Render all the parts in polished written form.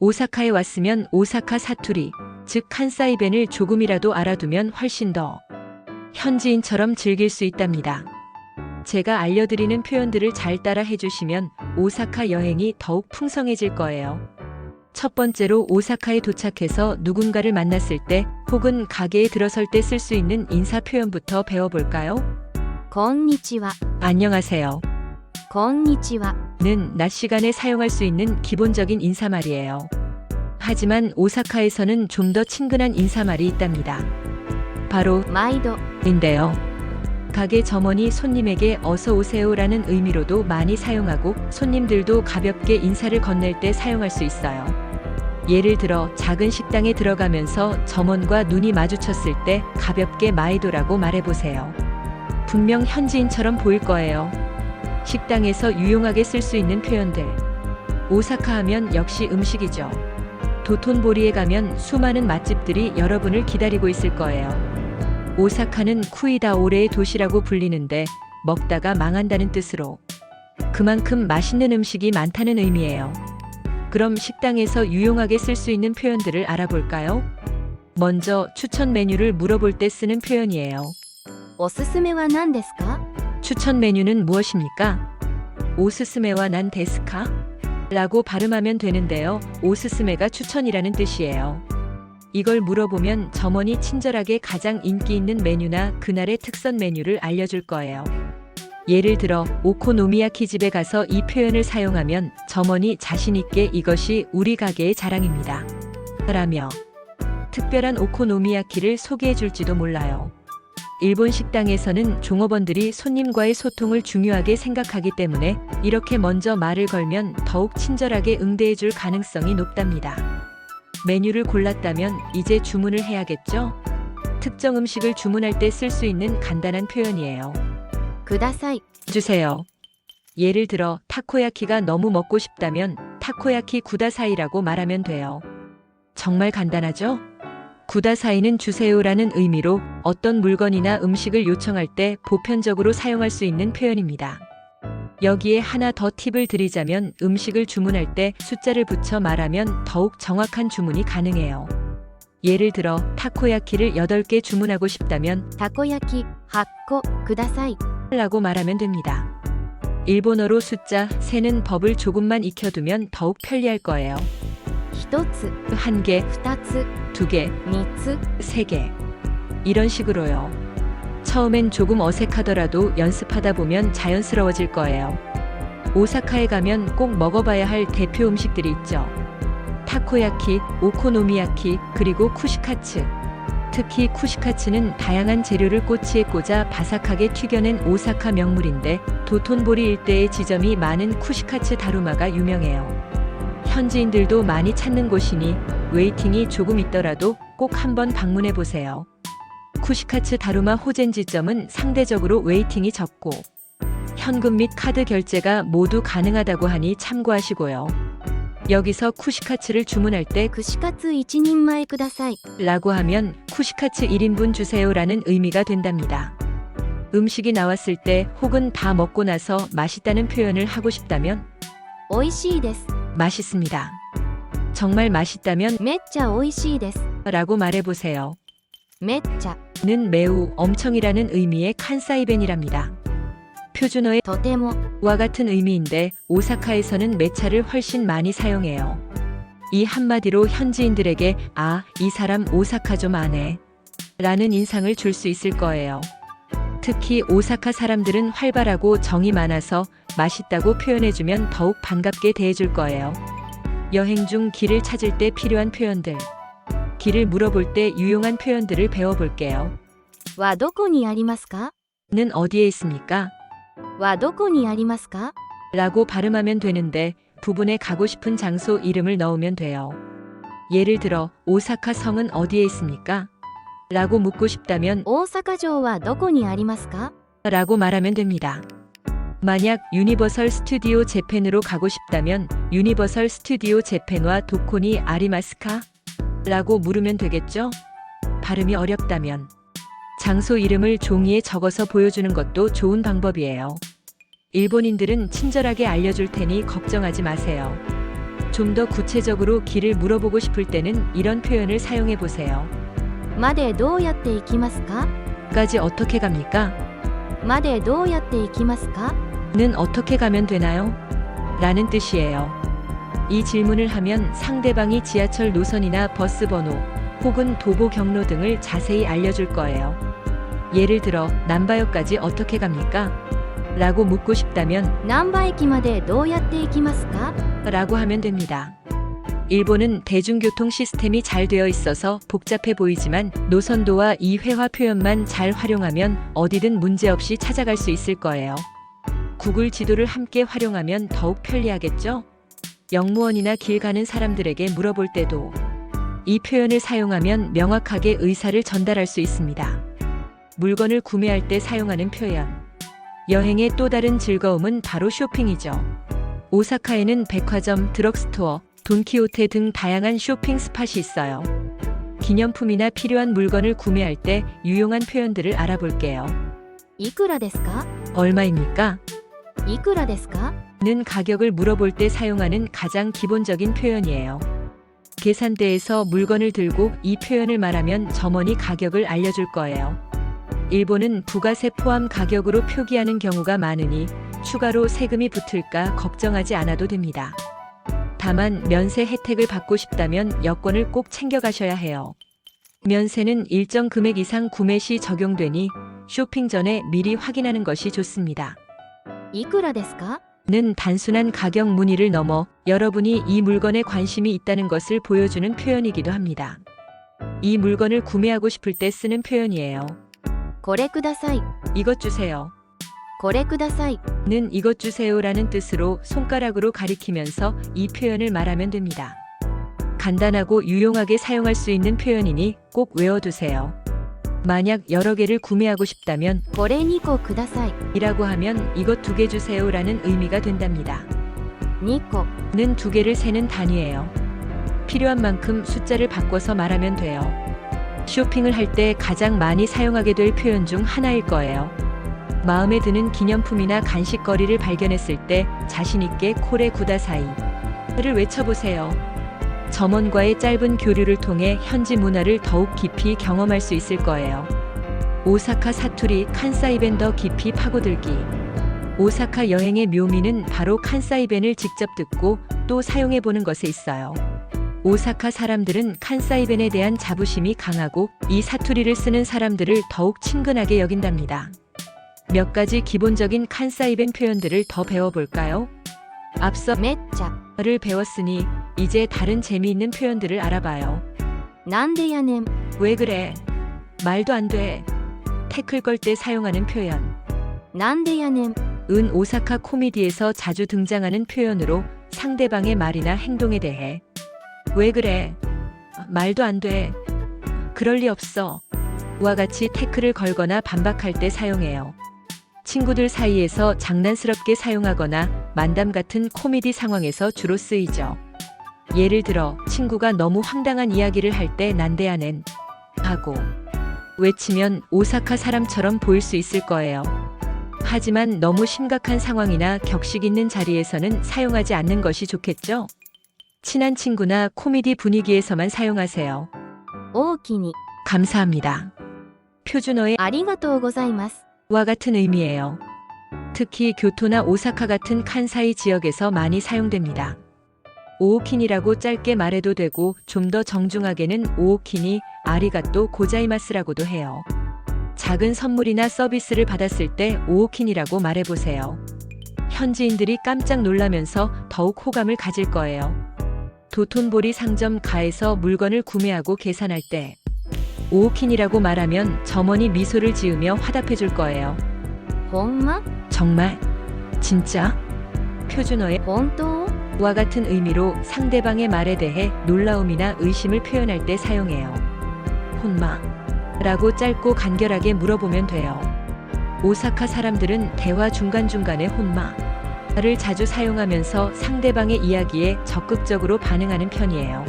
오사카에 왔으면 오사카 사투리, 즉 칸사이弁을 조금이라도 알아두면 훨씬 더 현지인처럼 즐길 수 있답니다. 제가 알려드리는 표현들을 잘 따라 해주시면 오사카 여행이 더욱 풍성해질 거예요. 첫 번째로 오사카에 도착해서 누군가를 만났을 때 혹은 가게에 들어설 때 쓸 수 있는 인사 표현부터 배워볼까요? こんにちは。 안녕하세요. こんにちは。 는 낮 시간에 사용할 수 있는 기본적인 인사말이에요. 하지만 오사카에서는 좀 더 친근한 인사말이 있답니다. 바로 毎度。 인데요. 가게 점원이 손님에게 어서 오세요라는 의미로도 많이 사용하고 손님들도 가볍게 인사를 건넬 때 사용할 수 있어요. 예를 들어 작은 식당에 들어가면서 점원과 눈이 마주쳤을 때 가볍게 마이도라고 말해보세요. 분명 현지인처럼 보일 거예요. 식당에서 유용하게 쓸 수 있는 표현들. 오사카 하면 역시 음식이죠. 도톤보리에 가면 수많은 맛집들이 여러분을 기다리고 있을 거예요. 오사카는 쿠이다오레의 도시라고 불리는데 먹다가 망한다는 뜻으로 그만큼 맛있는 음식이 많다는 의미예요. 그럼 식당에서 유용하게 쓸 수 있는 표현들을 알아볼까요? 먼저 추천 메뉴를 물어볼 때 쓰는 표현이에요. おすすめは何ですか？ 추천 메뉴는 무엇입니까? 오스스메와 난 데스카? 라고 발음하면 되는데요. 오스스메가 추천이라는 뜻이에요. 이걸 물어보면 점원이 친절하게 가장 인기 있는 메뉴나 그날의 특선 메뉴를 알려줄 거예요. 예를 들어 오코노미야키 집에 가서 이 표현을 사용하면 점원이 자신 있게 이것이 우리 가게의 자랑입니다. 라며 특별한 오코노미야키를 소개해 줄지도 몰라요. 일본 식당에서는 종업원들이 손님과의 소통을 중요하게 생각하기 때문에 이렇게 먼저 말을 걸면 더욱 친절하게 응대해 줄 가능성이 높답니다. 메뉴를 골랐다면 이제 주문을 해야겠죠? 특정 음식을 주문할 때 쓸 수 있는 간단한 표현이에요. ください。 주세요. 예를 들어 타코야키가 너무 먹고 싶다면 타코야키 구다사이라고 말하면 돼요. 정말 간단하죠? 구다사이는 주세요라는 의미로 어떤 물건이나 음식을 요청할 때 보편적으로 사용할 수 있는 표현입니다. 여기에 하나 더 팁을 드리자면 음식을 주문할 때 숫자를 붙여 말하면 더욱 정확한 주문이 가능해요. 예를 들어 타코야키를 8개 주문하고 싶다면 たこ焼き8個ください。 라고 말하면 됩니다. 일본어로 숫자 3는 법을 조금만 익혀두면 더욱 편리할 거예요. 1つ、 1개, 2つ、 2개, 3つ。 3개. 이런 식으로요. 처음엔 조금 어색하더라도 연습하다 보면 자연스러워질 거예요. 오사카에 가면 꼭 먹어봐야 할 대표 음식들이 있죠. 타코야키, 오코노미야키, 그리고 쿠시카츠. 특히 쿠시카츠는 다양한 재료를 꼬치에 꽂아 바삭하게 튀겨낸 오사카 명물인데 도톤보리 일대의 지점이 많은 쿠시카츠 다루마가 유명해요. 현지인들도 많이 찾는 곳이니 웨이팅이 조금 있더라도 꼭 한번 방문해 보세요. 쿠시카츠 다루마 호젠지점은 상대적으로 웨이팅이 적고 현금 및 카드 결제가 모두 가능하다고 하니 참고하시고요. 여기서 쿠시카츠를 주문할 때 串カツ1人前ください。 라고 하면 쿠시카츠 1인분 주세요라는 의미가 된답니다. 음식이 나왔을 때 혹은 다 먹고 나서 맛있다는 표현을 하고 싶다면 美味しいです。 맛있습니다. 정말 맛있다면 めっちゃ美味しいです。 라고 말해보세요. めっちゃ、 는 매우, 엄청이라는 의미의 칸사이弁이랍니다. 표준어의 とても、 와 같은 의미인데 오사카에서는 매차를 훨씬 많이 사용해요. 이 한마디로 현지인들에게 아, 이 사람 오사카 좀 아네 라는 인상을 줄 수 있을 거예요. 특히 오사카 사람들은 활발하고 정이 많아서 맛있다고 표현해주면 더욱 반갑게 대해줄 거예요. 여행 중 길을 찾을 때 필요한 표현들. 길을 물어볼 때 유용한 표현들을 배워볼게요. はどこにありますか？ 는 어디에 있습니까? はどこにありますか？ 라고 발음하면 되는데 부분에 가고 싶은 장소 이름을 넣으면 돼요. 예를 들어 오사카 성은 어디에 있습니까? 라고 묻고 싶다면 大阪城はどこにありますか？ 라고 말하면 됩니다. 만약 유니버설 스튜디오 재팬으로 가고 싶다면 유니버설 스튜디오 재팬과 도코니 아리마스카? 라고 물으면 되겠죠? 발음이 어렵다면 장소 이름을 종이에 적어서 보여주는 것도 좋은 방법이에요. 일본인들은 친절하게 알려줄 테니 걱정하지 마세요. 좀 더 구체적으로 길을 물어보고 싶을 때는 이런 표현을 사용해 보세요. までどうやって行きますか 까지 어떻게 갑니까? までどうやって行きますか 는 어떻게 가면 되나요? 라는 뜻이에요. 이 질문을 하면 상대방이 지하철 노선이나 버스 번호 혹은 도보 경로 등을 자세히 알려줄 거예요. 예를 들어 남바역까지 어떻게 갑니까? 라고 묻고 싶다면 難波駅までどうやって行きますか 라고 하면 됩니다. 일본은 대중교통 시스템이 잘 되어 있어서 복잡해 보이지만 노선도와 이 회화 표현만 잘 활용하면 어디든 문제없이 찾아갈 수 있을 거예요. 구글 지도를 함께 활용하면 더욱 편리하겠죠? 영무원이나 길 가는 사람들에게 물어볼 때도 이 표현을 사용하면 명확하게 의사를 전달할 수 있습니다. 물건을 구매할 때 사용하는 표현. 여행의 또 다른 즐거움은 바로 쇼핑이죠. 오사카에는 백화점, 드럭스토어, 돈키호테 등 다양한 쇼핑 스팟이 있어요. 기념품이나 필요한 물건을 구매할 때 유용한 표현들을 알아볼게요. いくらですか 얼마입니까? いくらですか 는 가격을 물어볼 때 사용하는 가장 기본적인 표현이에요. 계산대에서 물건을 들고 이 표현을 말하면 점원이 가격을 알려줄 거예요. 일본은 부가세 포함 가격으로 표기하는 경우가 많으니 추가로 세금이 붙을까 걱정하지 않아도 됩니다. 다만 면세 혜택을 받고 싶다면 여권을 꼭 챙겨가셔야 해요. 면세는 일정 금액 이상 구매 시 적용되니 쇼핑 전에 미리 확인하는 것이 좋습니다. いくらですか 는 단순한 가격 문의를 넘어 여러분이 이 물건에 관심이 있다는 것을 보여주는 표현이기도 합니다. 이 물건을 구매하고 싶을 때 쓰는 표현이에요. これください 이것 주세요. これください 는 이것 주세요라는 뜻으로 손가락으로 가리키면서 이 표현을 말하면 됩니다. 간단하고 유용하게 사용할 수 있는 표현이니 꼭 외워두세요. 만약 여러 개를 구매하고 싶다면 これ2個ください 이라고 하면 이것 2개 주세요라는 의미가 된답니다. 2個 는 2개를 세는 단위예요. 필요한 만큼 숫자를 바꿔서 말하면 돼요. 쇼핑을 할 때 가장 많이 사용하게 될 표현 중 하나일 거예요. 마음에 드는 기념품이나 간식거리를 발견했을 때 자신있게 코레 구다사이를 외쳐보세요. 점원과의 짧은 교류를 통해 현지 문화를 더욱 깊이 경험할 수 있을 거예요. 오사카 사투리 칸사이벤 더 깊이 파고들기. 오사카 여행의 묘미는 바로 칸사이벤을 직접 듣고 또 사용해보는 것에 있어요. 오사카 사람들은 칸사이벤에 대한 자부심이 강하고 이 사투리를 쓰는 사람들을 더욱 친근하게 여긴답니다. 몇 가지 기본적인 칸사이벤 표현들을 더 배워볼까요? 앞서 めっちゃ 를 배웠으니 이제 다른 재미있는 표현들을 알아봐요. なんでやねん 왜 그래? 말도 안 돼. 태클 걸 때 사용하는 표현. なんでやねん 은 오사카 코미디에서 자주 등장하는 표현으로 상대방의 말이나 행동에 대해 왜 그래? 말도 안 돼. 그럴 리 없어. 와 같이 태클을 걸거나 반박할 때 사용해요. 친구들 사이에서 장난스럽게 사용하거나 만담 같은 코미디 상황에서 주로 쓰이죠. 예를 들어 친구가 너무 황당한 이야기를 할 때 난데야넨 하고 외치면 오사카 사람처럼 보일 수 있을 거예요. 하지만 너무 심각한 상황이나 격식 있는 자리에서는 사용하지 않는 것이 좋겠죠? 친한 친구나 코미디 분위기에서만 사용하세요. 大きに 감사합니다. 표준어의 ありがとうございます 와 같은 의미예요. 특히 교토나 오사카 같은 칸사이 지역에서 많이 사용됩니다. 오오킨이라고 짧게 말해도 되고 좀 더 정중하게는 오오키니 아리가또 고자이마스라고도 해요. 작은 선물이나 서비스를 받았을 때 오오킨이라고 말해보세요. 현지인들이 깜짝 놀라면서 더욱 호감을 가질 거예요. 도톤보리 상점 가에서 물건을 구매하고 계산할 때 오오킨이라고 말하면 점원이 미소를 지으며 화답해 줄 거예요. ほんま 정말? 진짜? 표준어의 本当 와 같은 의미로 상대방의 말에 대해 놀라움이나 의심을 표현할 때 사용해요. 혼마 라고 짧고 간결하게 물어보면 돼요. 오사카 사람들은 대화 중간중간에 혼마를 자주 사용하면서 상대방의 이야기에 적극적으로 반응하는 편이에요.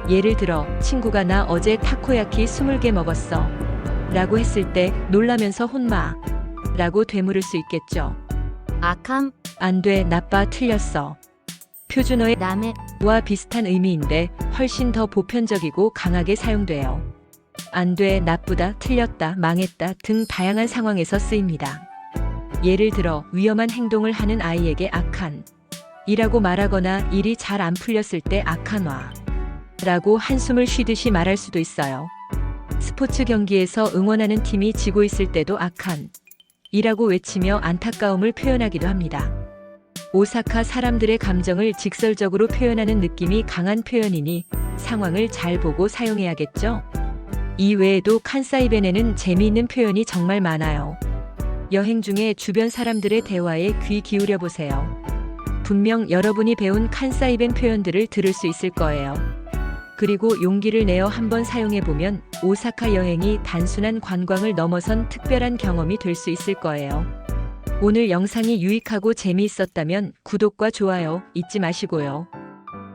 예를 들어 친구가 나 어제 타코야키 20개 먹었어 라고 했을 때 놀라면서 혼마 라고 되물을 수 있겠죠. あかん 안 돼, 나빠, 틀렸어. 표준어의 ダメ 와 비슷한 의미인데 훨씬 더 보편적이고 강하게 사용돼요. 안 돼, 나쁘다, 틀렸다, 망했다 등 다양한 상황에서 쓰입니다. 예를 들어 위험한 행동을 하는 아이에게 악한 이라고 말하거나 일이 잘 안 풀렸을 때 악한 와 라고 한숨을 쉬듯이 말할 수도 있어요. 스포츠 경기에서 응원하는 팀이 지고 있을 때도 악한 이라고 외치며 안타까움을 표현하기도 합니다. 오사카 사람들의 감정을 직설적으로 표현하는 느낌이 강한 표현이니 상황을 잘 보고 사용해야겠죠? 이 외에도 칸사이벤에는 재미있는 표현이 정말 많아요. 여행 중에 주변 사람들의 대화에 귀 기울여 보세요. 분명 여러분이 배운 칸사이벤 표현들을 들을 수 있을 거예요. 그리고 용기를 내어 한번 사용해보면 오사카 여행이 단순한 관광을 넘어선 특별한 경험이 될 수 있을 거예요. 오늘 영상이 유익하고 재미있었다면 구독과 좋아요 잊지 마시고요.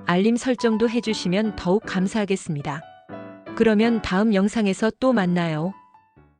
알림 설정도 해주시면 더욱 감사하겠습니다. 그러면 다음 영상에서 또 만나요.